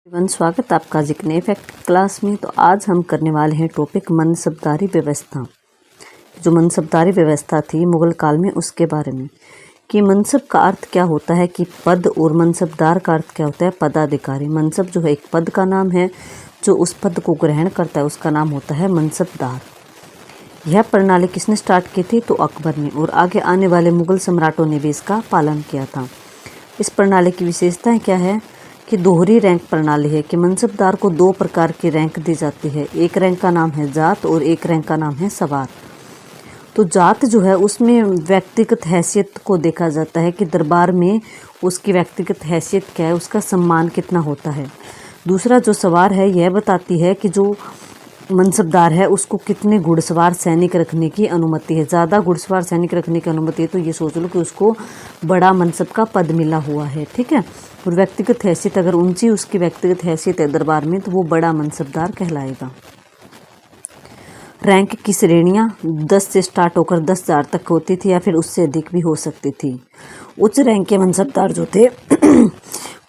स्वागत आपका जिक्र इफेक्ट क्लास में। तो आज हम करने वाले हैं टॉपिक मनसबदारी व्यवस्था। जो मनसबदारी व्यवस्था थी मुगल काल में, उसके बारे में कि मनसब का अर्थ क्या होता है कि पद, और मनसबदार का अर्थ क्या होता है पदाधिकारी। मनसब जो है एक पद का नाम है, जो उस पद को ग्रहण करता है उसका नाम होता है मनसबदार। यह प्रणाली किसने स्टार्ट की थी? तो अकबर ने, और आगे आने वाले मुगल सम्राटों ने भी इसका पालन किया था। इस प्रणाली की विशेषताएं क्या है कि दोहरी रैंक प्रणाली है कि मनसबदार को दो प्रकार की रैंक दी जाती है। एक रैंक का नाम है जात और एक रैंक का नाम है सवार। तो जात जो है उसमें व्यक्तिगत हैसियत को देखा जाता है कि दरबार में उसकी व्यक्तिगत हैसियत क्या है, उसका सम्मान कितना होता है। दूसरा जो सवार है यह बताती है कि जो मनसबदार है उसको कितने घुड़सवार सैनिक रखने की अनुमति है। ज़्यादा घुड़सवार सैनिक रखने की अनुमति है तो ये सोच लो कि उसको बड़ा मनसब का पद मिला हुआ है, ठीक है। और व्यक्तिगत हैसियत अगर ऊंची उसकी व्यक्तिगत हैसियत है दरबार में तो वो बड़ा मनसबदार कहलाएगा। रैंक की श्रेणियाँ 10 से स्टार्ट होकर 10,000 तक होती थी या फिर उससे अधिक भी हो सकती थी। उच्च रैंक के मनसबदार जो थे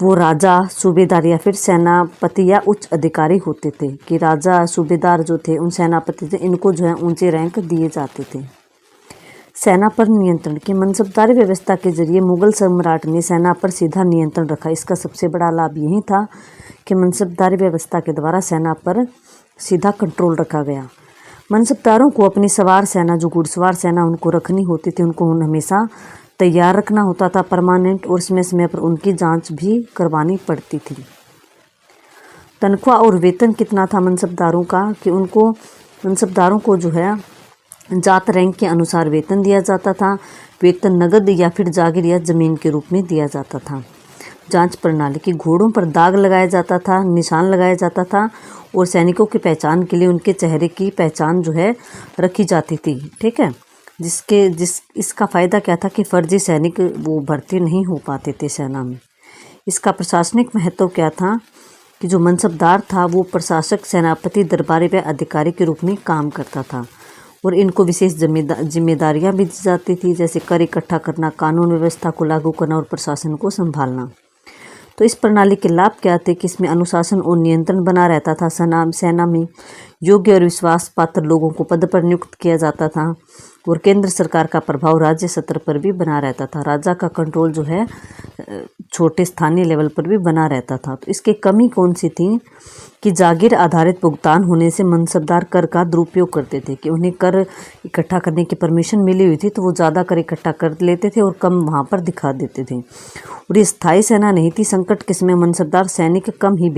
वो राजा, सूबेदार या फिर सेनापति या उच्च अधिकारी होते थे। कि राजा, सूबेदार जो थे, उन सेनापति थे, इनको जो है ऊंचे रैंक दिए जाते थे। सेना पर नियंत्रण की मनसबदारी व्यवस्था के जरिए मुगल सम्राट ने सेना पर सीधा नियंत्रण रखा। इसका सबसे बड़ा लाभ यही था कि मनसबदारी व्यवस्था के द्वारा सेना पर सीधा कंट्रोल रखा गया। मनसबदारों को अपनी सवार सेना, जो घुड़सवार सेना उनको रखनी होती थी, उनको हमेशा तैयार रखना होता था परमानेंट, और समय समय पर उनकी जांच भी करवानी पड़ती थी। तनख्वाह और वेतन कितना था मनसबदारों का कि उनको मनसबदारों को जो है जात रैंक के अनुसार वेतन दिया जाता था। वेतन नगद या फिर जागीर या जमीन के रूप में दिया जाता था। जांच प्रणाली की घोड़ों पर दाग लगाया जाता था, निशान लगाया जाता था, और सैनिकों की पहचान के लिए उनके चेहरे की पहचान जो है रखी जाती थी, ठीक है। इसका फ़ायदा क्या था कि फर्जी सैनिक वो भर्ती नहीं हो पाते थे सेना में। इसका प्रशासनिक महत्व क्या था कि जो मनसबदार था वो प्रशासक, सेनापति, दरबारी व अधिकारी के रूप में काम करता था, और इनको विशेष जिम्मेदारियां भी दी जाती थी, जैसे कर इकट्ठा करना, कानून व्यवस्था को लागू करना और प्रशासन को संभालना। तो इस प्रणाली के लाभ क्या थे कि इसमें अनुशासन और नियंत्रण बना रहता था। सेना में योग्य और विश्वास पात्र लोगों को पद पर नियुक्त किया जाता था, और केंद्र सरकार का प्रभाव राज्य स्तर पर भी बना रहता था। राजा का कंट्रोल जो है छोटे स्थानीय लेवल पर भी बना रहता था। तो इसकी कमी कौन सी थी कि जागीर आधारित भुगतान होने से मनसबदार कर का दुरुपयोग करते थे, कि उन्हें कर इकट्ठा करने की परमिशन मिली हुई थी तो वो ज़्यादा कर इकट्ठा कर लेते थे और कम वहाँ पर दिखा देते थे। और ये स्थायी सेना नहीं थी। संकट के समय मनसबदार सैनिक कम ही